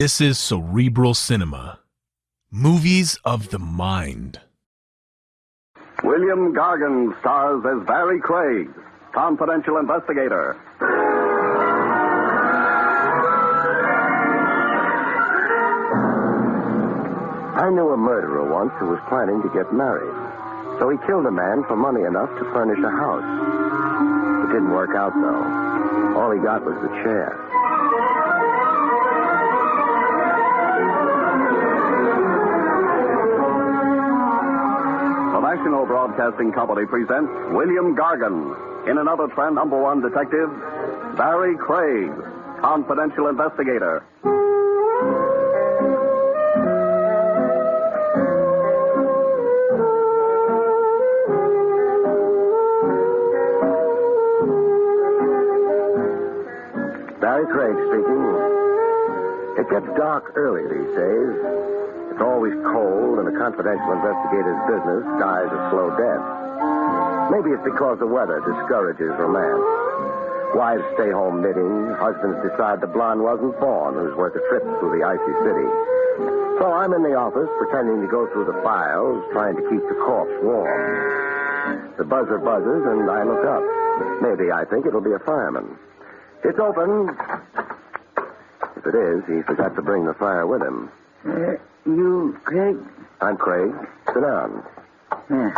This is Cerebral Cinema. Movies of the mind. William Gargan stars as Barrie Craig, confidential investigator. I knew a murderer once who was planning to get married. So he killed a man for money enough to furnish a house. It didn't work out, though. All he got was the chair. The National Broadcasting Company presents William Gargan in another trend #1 detective, Barrie Craig, confidential investigator. Barrie Craig speaking. It gets dark early these days. It's always cold, and a confidential investigator's business dies a slow death. Maybe it's because the weather discourages romance. Wives stay home knitting. Husbands decide the blonde wasn't born who's worth a trip through the icy city. So I'm in the office pretending to go through the files, trying to keep the corpse warm. The buzzer buzzes, and I look up. Maybe I think it'll be a fireman. It's open. If it is, he forgot to bring the fire with him. You, Craig? I'm Craig. Sit down. Yeah.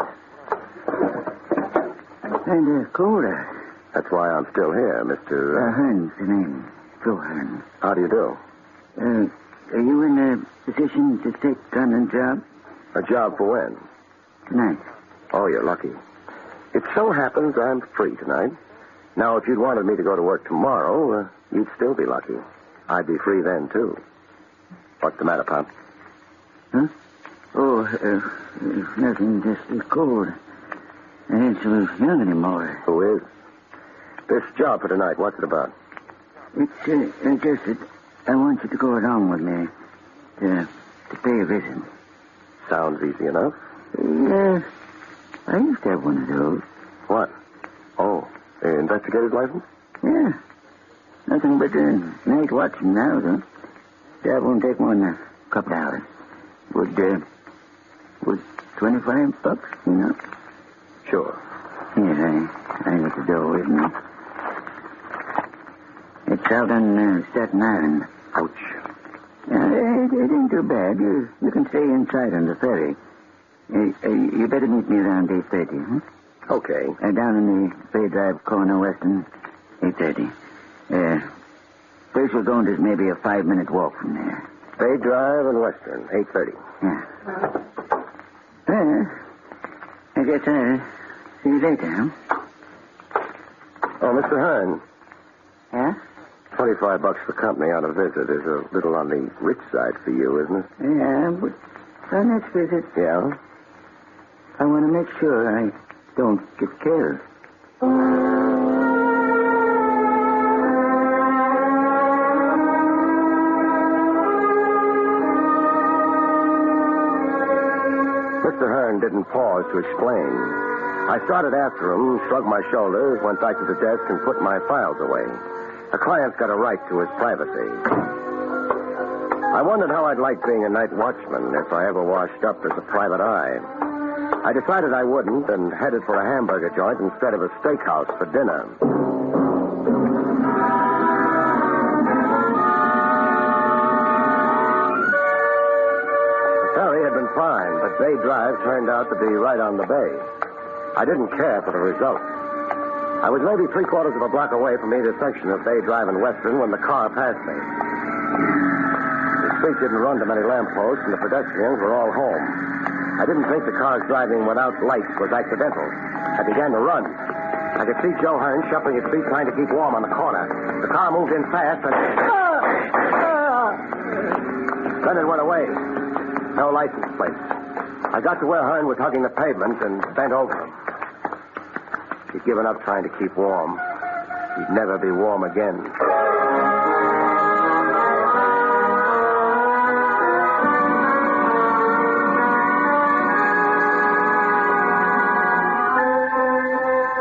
Kind of colder. That's why I'm still here, Mr. Hearn's the name. Joe Hearn. How do you do? Are you in a position to take on a job? A job for when? Tonight. Oh, you're lucky. It so happens I'm free tonight. Now, if you'd wanted me to go to work tomorrow, you'd still be lucky. I'd be free then, too. What's the matter, Pop? Huh? Oh, nothing. Just cold. I ain't so young anymore. Who is? This job for tonight, what's it about? It's just that I want you to go along with me to pay a visit. Sounds easy enough. Yeah. I used to have one of those. What? Oh, the investigator's license? Yeah. Nothing but night watching now, though. Job won't take more than a couple hours. Would $25, you know? Sure. Here, I got the dough with me. It's out on Staten Island. Ouch. It ain't too bad. You can stay inside on the ferry. You better meet me around 8:30, huh? Okay. Down in the Bay Drive corner, Western, 8:30. Place we're going to is maybe a 5-minute walk from there. Bay Drive and Western, 8:30. Yeah. I guess I'll see you later, huh? Oh, Mr. Hearn, Yeah? $25 for company on a visit is a little on the rich side for you, isn't it? Yeah, but our next visit, Yeah? I want to make sure I don't get killed. Mr. Hearn didn't pause to explain. I started after him, shrugged my shoulders, went back to the desk, and put my files away. A client's got a right to his privacy. I wondered how I'd like being a night watchman if I ever washed up as a private eye. I decided I wouldn't and headed for a hamburger joint instead of a steakhouse for dinner. The ferry had been fine, but Bay Drive turned out to be right on the bay. I didn't care for the result. I was maybe 3/4 of a block away from either section of Bay Drive and Western when the car passed me. The street didn't run to many lampposts, and the pedestrians were all home. I didn't think the car's driving without lights was accidental. I began to run. I could see Joe Hearn shuffling his feet, trying to keep warm on the corner. The car moved in fast, and... Then it went away. No license plate. I got to where Hearn was hugging the pavement and bent over him. He'd given up trying to keep warm. He'd never be warm again.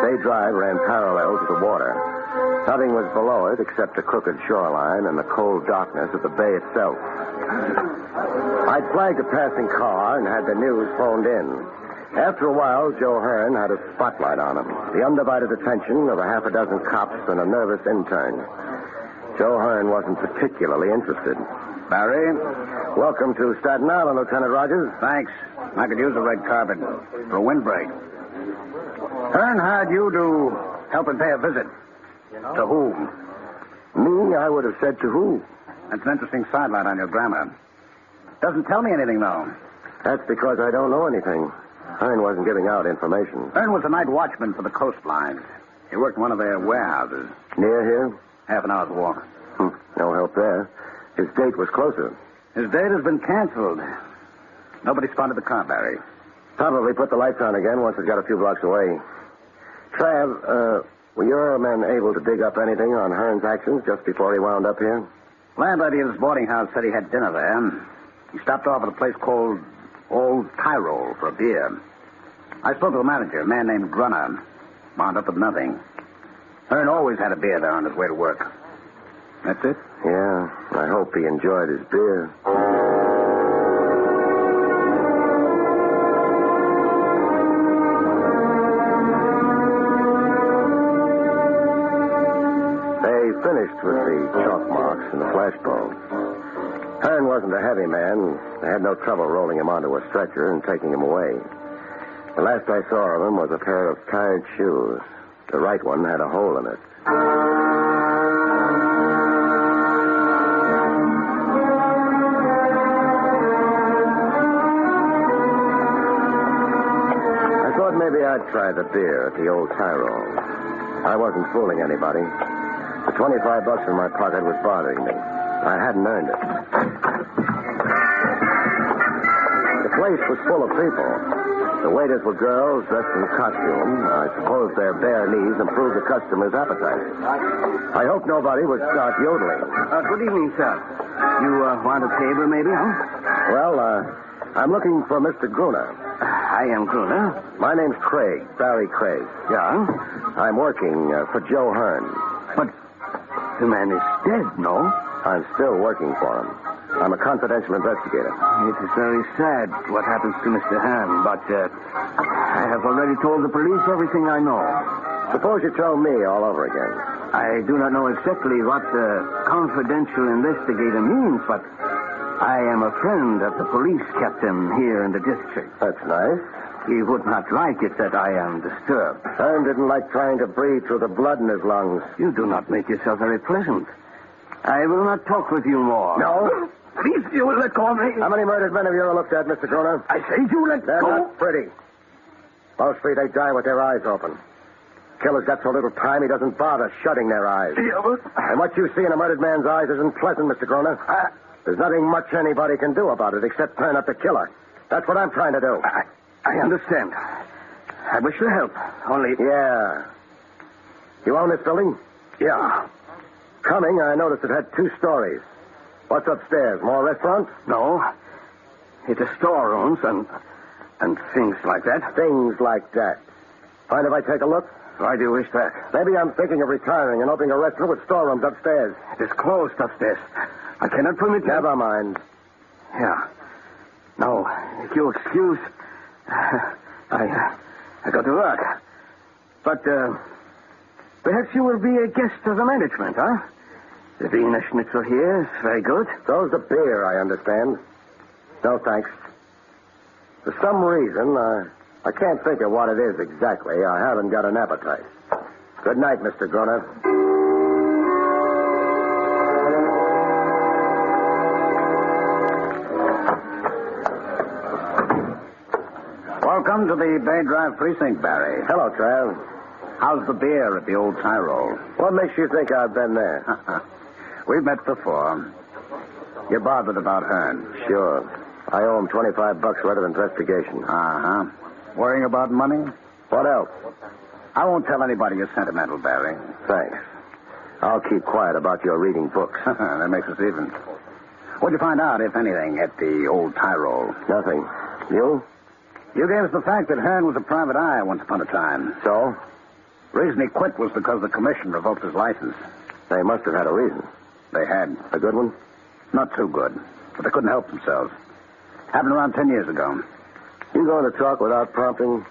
Bay Drive ran parallel to the water. Nothing was below it except a crooked shoreline and the cold darkness of the bay itself. I'd flagged a passing car and had the news phoned in. After a while, Joe Hearn had a spotlight on him. The undivided attention of a half a dozen cops and a nervous intern. Joe Hearn wasn't particularly interested. Barrie? Welcome to Staten Island, Lieutenant Rogers. Thanks. I could use a red carpet for a windbreak. Hearn hired you to help him pay a visit. To whom? Me, I would have said to who? That's an interesting sidelight on your grammar. Doesn't tell me anything, though. That's because I don't know anything. Hearn wasn't giving out information. Hearn was a night watchman for the coastline. He worked in one of their warehouses. Near here? Half an hour's walk. No help there. His date was closer. His date has been canceled. Nobody spotted the car, Barrie. Probably put the lights on again once it got a few blocks away. Trav, were your men able to dig up anything on Hearn's actions just before he wound up here? Landlady of his boarding house said he had dinner there. He stopped off at a place called Old Tyrol for a beer. I spoke to the manager, a man named Grunner. Wound up with nothing. Hearn always had a beer there on his way to work. That's it? Yeah, I hope he enjoyed his beer. They finished with the chalk marks and the flashbulbs. Hearn wasn't a heavy man. They had no trouble rolling him onto a stretcher and taking him away. The last I saw of him was a pair of tired shoes. The right one had a hole in it. I thought maybe I'd try the beer at the Old Tyrol. I wasn't fooling anybody. The $25 in my pocket was bothering me. I hadn't earned it. The place was full of people. The waiters were girls dressed in costume. I suppose their bare knees improved the customers' appetite. I hope nobody would start yodeling. Good evening, sir. You want a table, maybe, huh? Well, I'm looking for Mr. Gruner. I am Gruner. My name's Craig, Barrie Craig. Yeah? I'm working for Joe Hearn. But the man is dead, no? I'm still working for him. I'm a confidential investigator. It is very sad what happens to Mr. Hearn, but I have already told the police everything I know. Suppose you tell me all over again. I do not know exactly what confidential investigator means, but I am a friend of the police captain here in the district. That's nice. He would not like it that I am disturbed. Hearn didn't like trying to breathe through the blood in his lungs. You do not make yourself very pleasant. I will not talk with you more. No? Please, you will let go of me. How many murdered men have you ever looked at, Mr. Gruner? I say you let They're go. not pretty. Mostly they die with their eyes open. Killer's got so little time he doesn't bother shutting their eyes. Yeah, but And what you see in a murdered man's eyes isn't pleasant, Mr. Gruner. There's nothing much anybody can do about it except turn up the killer. That's what I'm trying to do. I understand. I wish to help. Only... Yeah. You own this building? Yeah. Coming, I noticed it had 2 stories. What's upstairs? More restaurant? No. It's a storerooms and things like that. Things like that. Mind if I take a look? Why do you wish that? Maybe I'm thinking of retiring and opening a restaurant with storerooms upstairs. It is closed upstairs. I cannot permit you... Never mind. Yeah. No, if you excuse... I got to work. But, perhaps you will be a guest of the management, huh? The Wiener Schnitzel here is very good. So's the beer, I understand. No, thanks. For some reason, I can't think of what it is exactly. I haven't got an appetite. Good night, Mr. Gruner. Welcome to the Bay Drive precinct, Barrie. Hello, Trav. How's the beer at the Old Tyrol? What makes you think I've been there? We've met before. You're bothered about Hearn. Sure. I owe him $25 worth of investigation. Uh-huh. Worrying about money? What else? I won't tell anybody you're sentimental, Barrie. Thanks. I'll keep quiet about your reading books. That makes us even. What'd you find out, if anything, at the Old Tyrol? Nothing. You? You gave us the fact that Hearn was a private eye once upon a time. So? The reason he quit was because the commission revoked his license. They must have had a reason. They had. A good one? Not too good, but they couldn't help themselves. Happened around 10 years ago. You going to talk without prompting?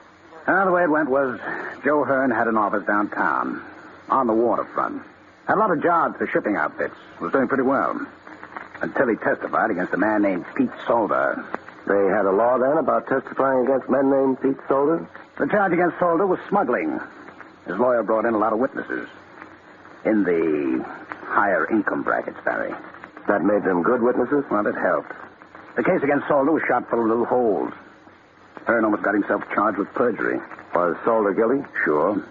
The way it went was Joe Hearn had an office downtown on the waterfront. Had a lot of jobs for shipping outfits. Was doing pretty well. Until he testified against a man named Pete Solder. They had a law then about testifying against men named Pete Solder? The charge against Solder was smuggling. His lawyer brought in a lot of witnesses. In the higher income brackets, Barrie. That made them good witnesses? Well, it helped. The case against Solder was shot full of little holes. Hearn almost got himself charged with perjury. Was Solder guilty? Sure.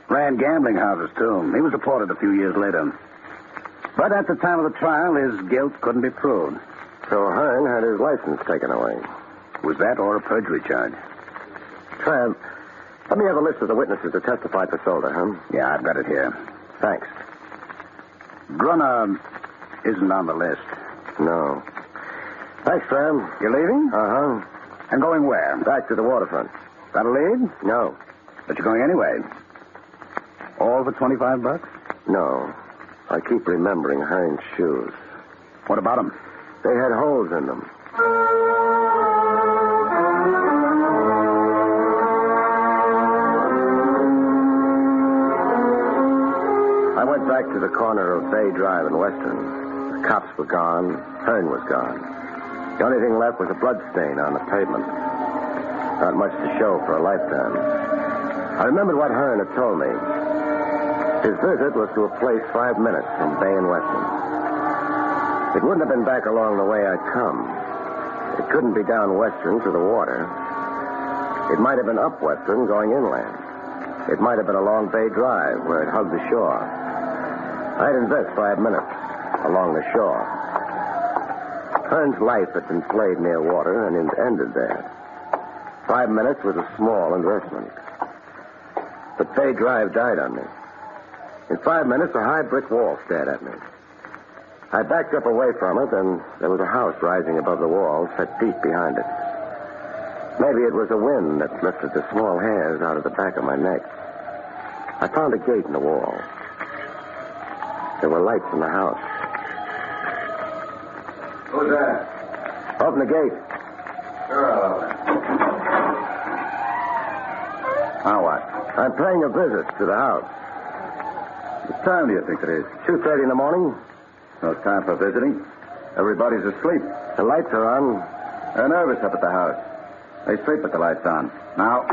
Ran gambling houses, too. He was deported a few years later. But at the time of the trial, his guilt couldn't be proved. So Hearn had his license taken away. Was that or a perjury charge? Tramp, let me have a list of the witnesses that testified for Solder, huh? Yeah, I've got it here. Thanks. Brunner isn't on the list. No. Thanks, Tram. You leaving? Uh-huh. And going where? Back to the waterfront. Got a lead? No. But you're going anyway. All for $25? No. I keep remembering Hearn's shoes. What about them? They had holes in them. I went back to the corner of Bay Drive and Western. The cops were gone. Hearn was gone. The only thing left was a blood stain on the pavement. Not much to show for a lifetime. I remembered what Hearn had told me. His visit was to a place 5 minutes from Bay and Western. It wouldn't have been back along the way I'd come. It couldn't be down Western to the water. It might have been up Western going inland. It might have been along Bay Drive where it hugged the shore. I'd invest 5 minutes along the shore. Hearn's life had been played near water, and it ended there. 5 minutes was a small investment. But Bay Drive died on me. In 5 minutes, a high brick wall stared at me. I backed up away from it, and there was a house rising above the wall, set deep behind it. Maybe it was the wind that lifted the small hairs out of the back of my neck. I found a gate in the wall. There were lights in the house. Who's that? Open the gate. Sure, I'll open it. Now what? I'm paying a visit to the house. What time do you think it is? 2:30 in the morning. No time for visiting. Everybody's asleep. The lights are on. They're nervous up at the house. They sleep with the lights on. Now.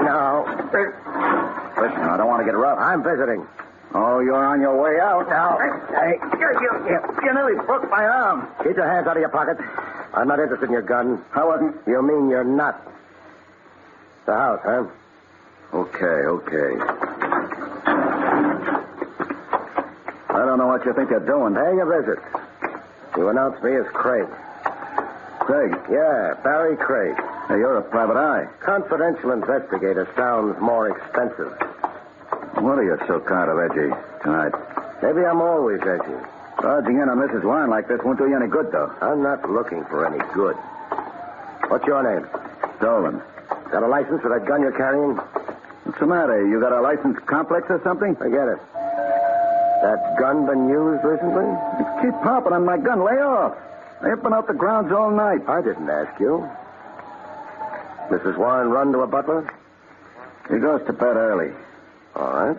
Listen, I don't want to get rough. I'm visiting. Oh, you're on your way out. Now. Hey, you nearly broke my arm. Keep your hands out of your pockets. I'm not interested in your gun. I wasn't. You mean you're not? The house, huh? Okay. I don't know what you think you're doing. Paying a visit. You announced me as Craig. Craig? Yeah, Barrie Craig. Hey, you're a private eye. Confidential investigator sounds more expensive. What are you so kind of edgy tonight? Maybe I'm always edgy. Dodging in on Mrs. Warren like this won't do you any good, though. I'm not looking for any good. What's your name? Dolan. Got a license for that gun you're carrying? What's the matter? You got a license complex or something? Forget it. That gun been used recently? You keep popping on my gun. Lay off. They've been out the grounds all night. I didn't ask you. Mrs. Warren run to a butler? He goes to bed early. All right.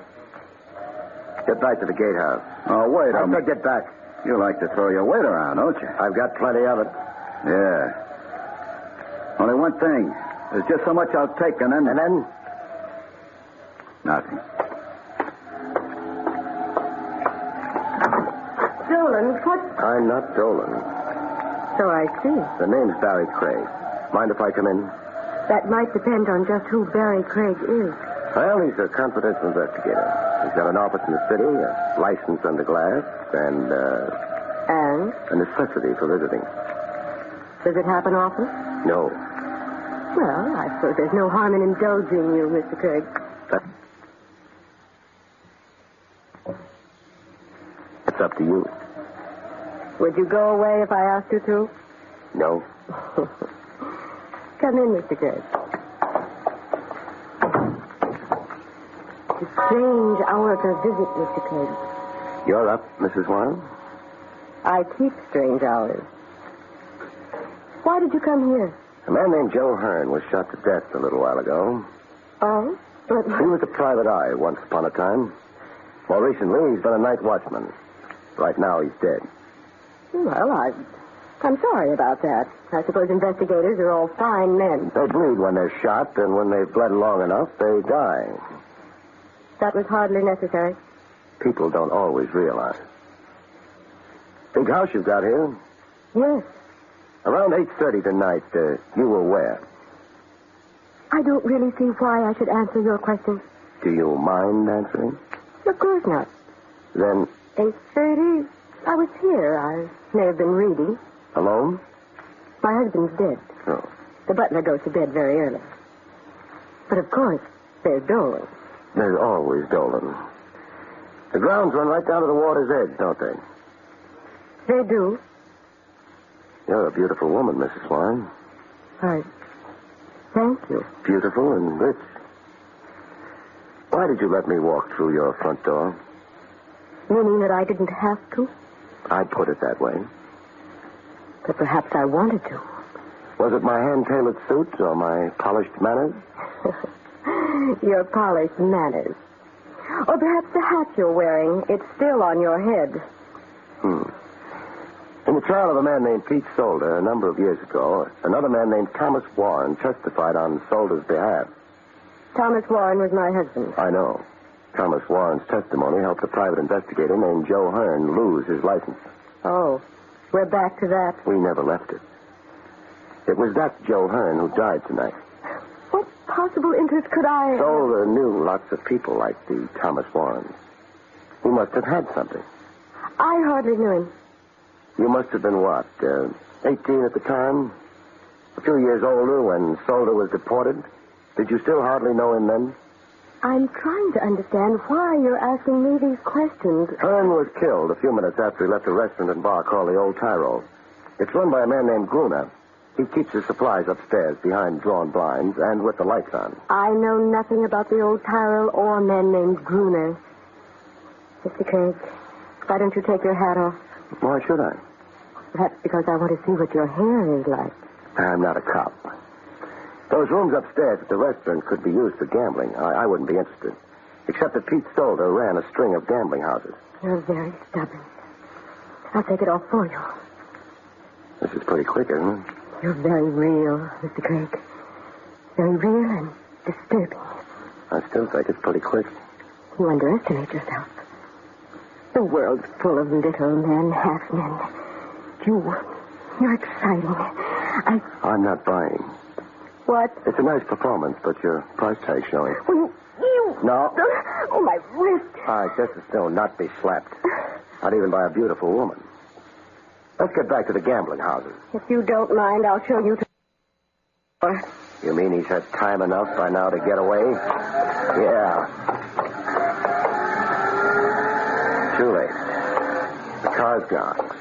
Get back to the gatehouse. Oh, wait a I minute. said get back. You like to throw your weight around, don't you? I've got plenty of it. Yeah. Only one thing. There's just so much I'll take, and then... And then? Nothing. Dolan, what? I'm not Dolan. So I see. The name's Barrie Craig. Mind if I come in? That might depend on just who Barrie Craig is. Well, he's a confidential investigator. He's got an office in the city, a license under glass, and And? a necessity for visiting. Does it happen often? No. Well, I suppose there's no harm in indulging you, Mr. Craig. It's up to you. Would you go away if I asked you to? No. Come in, Mr. Craig. It's a strange hour to visit, Mr. Clegg. You're up, Mrs. Warren? I keep strange hours. Why did you come here? A man named Joe Hearn was shot to death a little while ago. Oh? But... He was a private eye once upon a time. More recently, he's been a night watchman. Right now, he's dead. Well, I'm sorry about that. I suppose investigators are all fine men. They bleed when they're shot, and when they've bled long enough, they die. That was hardly necessary. People don't always realize. Big house you've got here. Yes. Around 8:30 tonight, you were where? I don't really see why I should answer your question. Do you mind answering? Of course not. Then, 8:30. I was here. I may have been reading. alone? My husband's dead. Oh. The butler goes to bed very early. But of course, there's Dolan. There's always Dolan. The grounds run right down to the water's edge, don't they? They do. You're a beautiful woman, Mrs. Warren. Thank you. Beautiful and rich. Why did you let me walk through your front door? Meaning that I didn't have to? I'd put it that way. But perhaps I wanted to. Was it my hand-tailored suit or my polished manners? Your polished manners. Or perhaps the hat you're wearing. It's still on your head. In the trial of a man named Pete Solder a number of years ago, another man named Thomas Warren testified on Solder's behalf. Thomas Warren was my husband. I know. Thomas Warren's testimony helped a private investigator named Joe Hearn lose his license. Oh, we're back to that. We never left it. It was that Joe Hearn who died tonight. What possible interest could I... Solder knew lots of people like the Thomas Warrens. He must have had something. I hardly knew him. You must have been what, 18 at the time? A few years older when Solder was deported? Did you still hardly know him then? I'm trying to understand why you're asking me these questions. Hearn was killed a few minutes after he left a restaurant and bar called the Old Tyrol. It's run by a man named Gruner. He keeps his supplies upstairs behind drawn blinds and with the lights on. I know nothing about the Old Tyrol or a man named Gruner. Mr. Craig, why don't you take your hat off? Why should I? Perhaps because I want to see what your hair is like. I'm not a cop. Those rooms upstairs at the restaurant could be used for gambling. I wouldn't be interested. Except that Pete Solder ran a string of gambling houses. You're very stubborn. I'll take it off for you. This is pretty quick, isn't it? You're very real, Mr. Craig. Very real and disturbing. I still think it's pretty quick. You underestimate yourself. The world's full of little men, half-men. You're exciting. I'm not buying. What? It's a nice performance, but your price tag's showing. Well, you... No. Oh, my wrist. I just as soon not be slapped. Not even by a beautiful woman. Let's get back to the gambling houses. If you don't mind, I'll show you to... You mean he's had time enough by now to get away? Yeah. Too late. The car's gone.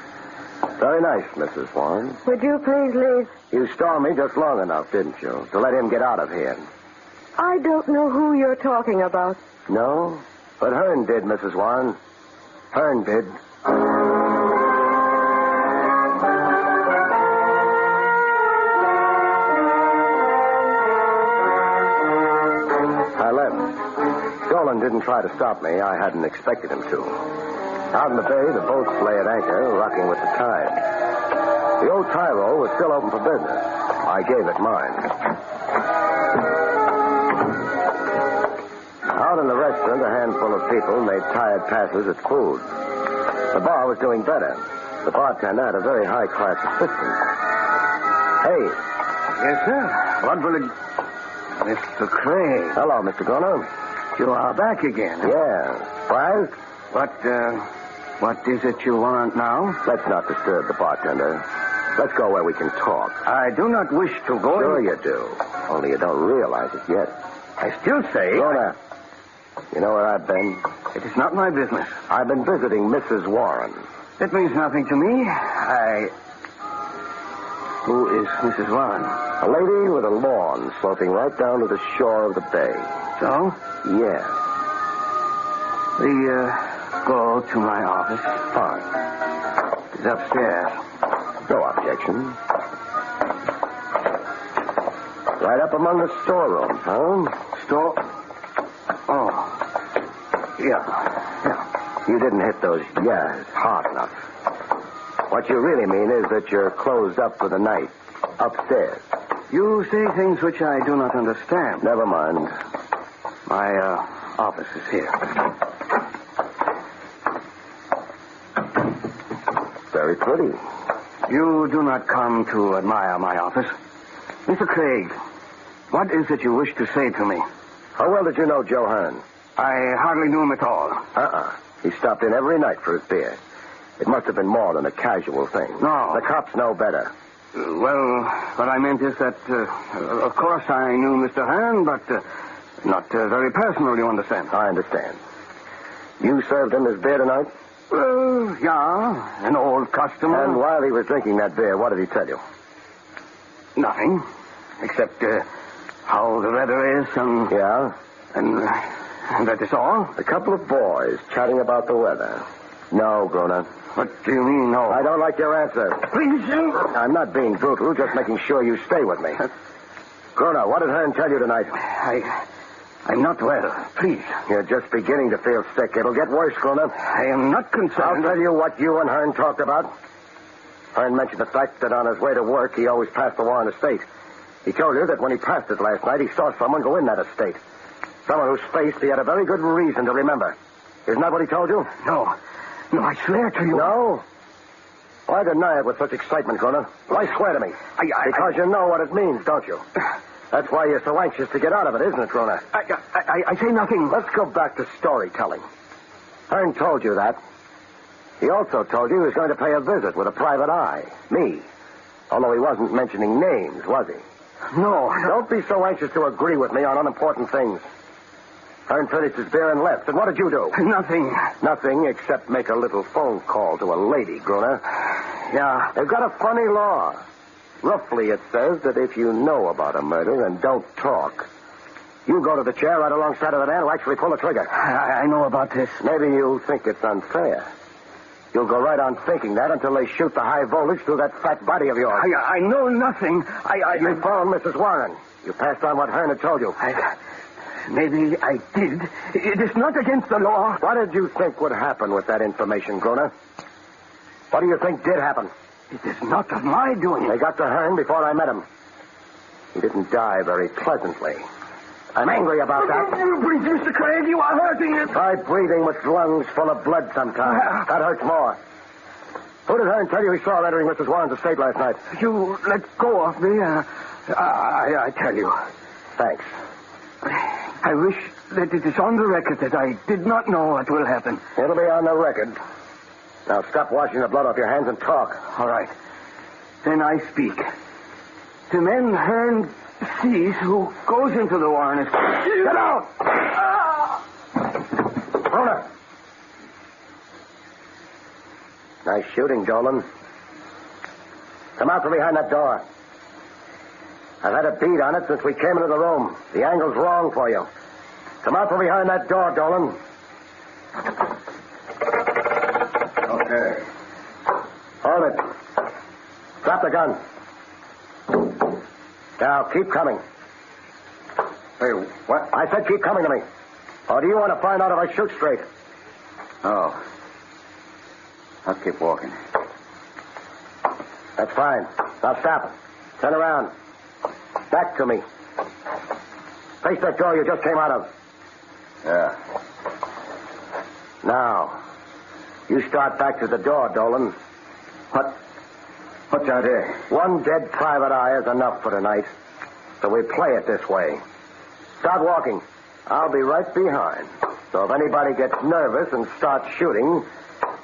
Very nice, Mrs. Warren. Would you please leave? You stalled me just long enough, didn't you, to let him get out of here? I don't know who you're talking about. No? But Hearn did, Mrs. Warren. Hearn did. I left. Dolan didn't try to stop me. I hadn't expected him to. Out in the bay, the boats lay at anchor, rocking with the tide. The Old Tyrol was still open for business. I gave it mine. Out in the restaurant, a handful of people made tired passes at food. The bar was doing better. The bartender had a very high-class assistant. Hey. Yes, sir. What will it... Mr. Craig. Hello, Mr. Gunner. You are back again. Yeah. Surprised? What is it you want now? Let's not disturb the bartender. Let's go where we can talk. I do not wish to go... Sure you do. Only you don't realize it yet. I still say... Gunner, you know where I've been? It is not my business. I've been visiting Mrs. Warren. It means nothing to me. Who is Mrs. Warren? A lady with a lawn sloping right down to the shore of the bay. So? Yeah. We go to my office. Fine. It's upstairs. No objection. Right up among the storerooms, huh? Store? Oh. Yeah. You didn't hit those yeahs hard enough. What you really mean is that you're closed up for the night. Upstairs. You say things which I do not understand. Never mind. My office is here. Very pretty. You do not come to admire my office. Mr. Craig, what is it you wish to say to me? How well did you know Joe Hearn? I hardly knew him at all. He stopped in every night for his beer. It must have been more than a casual thing. No. The cops know better. Well, what I meant is that, of course, I knew Mr. Hearn, but not very personal, you understand. I understand. You served him his beer tonight? Well, yeah, an old customer. And while he was drinking that beer, what did he tell you? Nothing, except how the weather is and... Yeah? And that is all. A couple of boys chatting about the weather. No, Grona. What do you mean, no? I don't like your answer. Please, I'm not being brutal, just making sure you stay with me. Grona, what did Hearn tell you tonight? I'm not well. Please. You're just beginning to feel sick. It'll get worse, Grona. I am not concerned. I'll tell you what you and Hearn talked about. Hearn mentioned the fact that on his way to work, he always passed the Warren estate. He told you that when he passed it last night, he saw someone go in that estate. Someone whose face he had a very good reason to remember. Isn't that what he told you? No, I swear to you. No? Why deny it with such excitement, Grona? Why swear to me? Because you know what it means, don't you? That's why you're so anxious to get out of it, isn't it, Grona? I say nothing. Let's go back to storytelling. Hearn told you that. He also told you he was going to pay a visit with a private eye. Me. Although he wasn't mentioning names, was he? No. Don't be so anxious to agree with me on unimportant things. Hearn finished his beer and left. And what did you do? Nothing. Nothing except make a little phone call to a lady, Grona. Yeah. They've got a funny law. Roughly, it says that if you know about a murder and don't talk, you go to the chair right alongside of the man who actually pulled the trigger. I know about this. Maybe you think it's unfair. You'll go right on thinking that until they shoot the high voltage through that fat body of yours. I know nothing. You phoned Mrs. Warren. You passed on what Hearn had told you. Maybe I did. It is not against the law. What did you think would happen with that information, Grona? What do you think did happen? It is not of my doing. They got to Hearn before I met him. He didn't die very pleasantly. I'm angry about that. Please, Mr. Craig, you are hurting it. Try breathing with lungs full of blood sometimes. That hurts more. Who did Hearn tell you he saw entering Mrs. Warren's estate last night? You let go of me. I tell you. Thanks. I wish that it is on the record that I did not know what will happen. It'll be on the record. Now stop washing the blood off your hands and talk. All right. Then I speak. The man Hearn sees who goes into the Warren is... Get out! Grona! Nice shooting, Dolan. Come out from behind that door. I've had a bead on it since we came into the room. The angle's wrong for you. Come out from behind that door, Dolan. Okay. Hold it. Drop the gun. Now, keep coming. Hey, what? I said keep coming to me. Or do you want to find out if I shoot straight? Oh. I'll keep walking. That's fine. Now stop. Turn around. Back to me. Face that door you just came out of. Yeah. Now, you start back to the door, Dolan. What's out here? One dead private eye is enough for tonight. So we play it this way. Start walking. I'll be right behind. So if anybody gets nervous and starts shooting,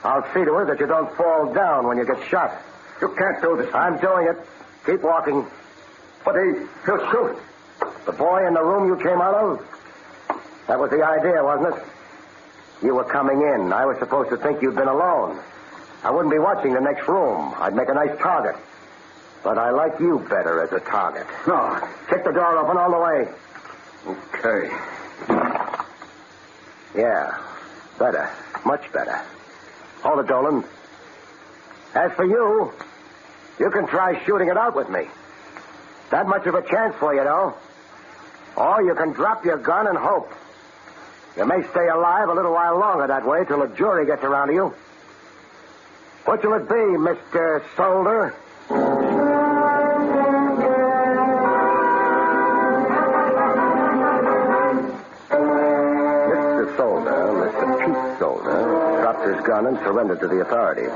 I'll see to it that you don't fall down when you get shot. You can't do this. I'm doing it. Keep walking. But he'll shoot. The boy in the room you came out of? That was the idea, wasn't it? You were coming in. I was supposed to think you'd been alone. I wouldn't be watching the next room. I'd make a nice target. But I like you better as a target. No. Kick the door open all the way. Okay. Yeah. Better. Much better. Hold it, Dolan. As for you, you can try shooting it out with me. That much of a chance for you, though. Or you can drop your gun and hope. You may stay alive a little while longer that way till a jury gets around to you. What will it be, Mr. Solder? Mr. Solder, Mr. Pete Solder, dropped his gun and surrendered to the authorities.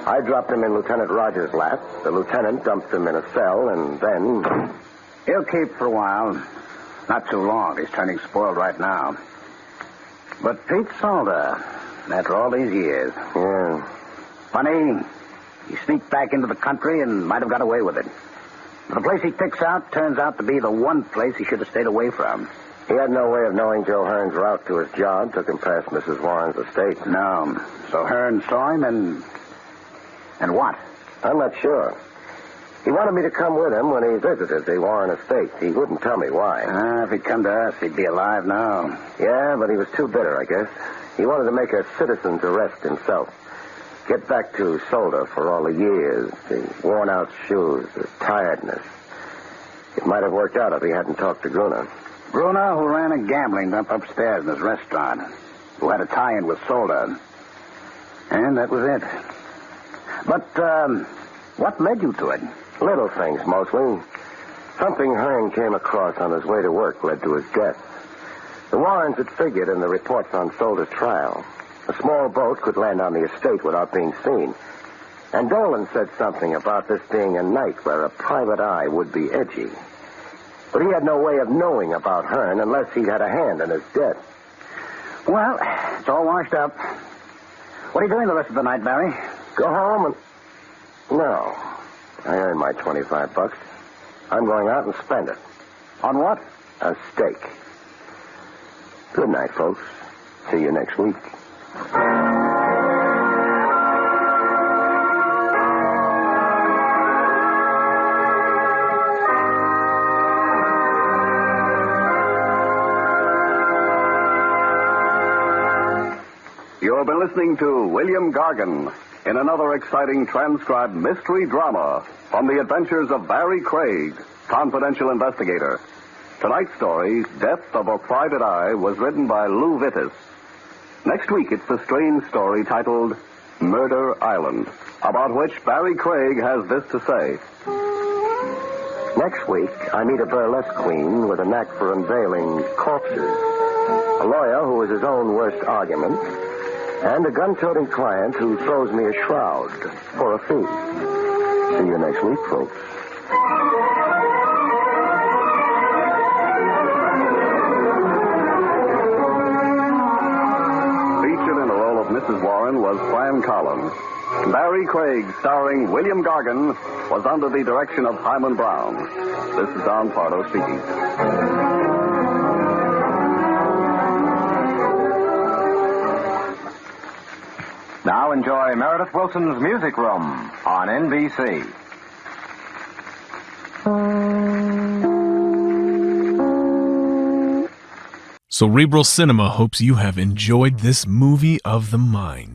I dropped him in Lieutenant Rogers' lap. The lieutenant dumped him in a cell, and then... He'll keep for a while. Not too long. He's turning spoiled right now. But Pete Solder, after all these years... Yeah. Funny, he sneaked back into the country and might have got away with it. But the place he picks out turns out to be the one place he should have stayed away from. He had no way of knowing Joe Hearn's route to his job, took him past Mrs. Warren's estate. No. So Hearn saw him and... And what? I'm not sure. He wanted me to come with him when he visited the Warren estate. He wouldn't tell me why. If he'd come to us, he'd be alive now. Yeah, but he was too bitter, I guess. He wanted to make a citizen's arrest himself. Get back to Solder for all the years, the worn-out shoes, the tiredness. It might have worked out if he hadn't talked to Gruner. Gruner, who ran a gambling dump upstairs in his restaurant, who had a tie-in with Solder. And that was it. But, what led you to it? Little things, mostly. Something Hearn came across on his way to work led to his death. The Warrens had figured in the reports on Solder's trial. A small boat could land on the estate without being seen. And Dolan said something about this being a night where a private eye would be edgy. But he had no way of knowing about Hearn unless he had a hand in his death. Well, it's all washed up. What are you doing the rest of the night, Barrie? Go home and... No. I earned my $25. I'm going out and spend it. On what? A steak. Good night, folks. See you next week. You have been listening to William Gargan in another exciting transcribed mystery drama from the adventures of Barrie Craig, confidential investigator. Tonight's story, Death of a Private Eye, was written by Lou Vittis. Next week, it's the strange story titled Murder Island, about which Barrie Craig has this to say. Next week, I meet a burlesque queen with a knack for unveiling corpses, a lawyer who is his own worst argument, and a gun-toting client who throws me a shroud for a fee. See you next week, folks. Featured in the role of Mrs. Warren was Fran Collins. Barrie Craig, starring William Gargan, was under the direction of Hyman Brown. This is Don Pardo speaking. Now enjoy Meredith Wilson's Music Room on NBC. Cerebral Cinema hopes you have enjoyed this movie of the mind.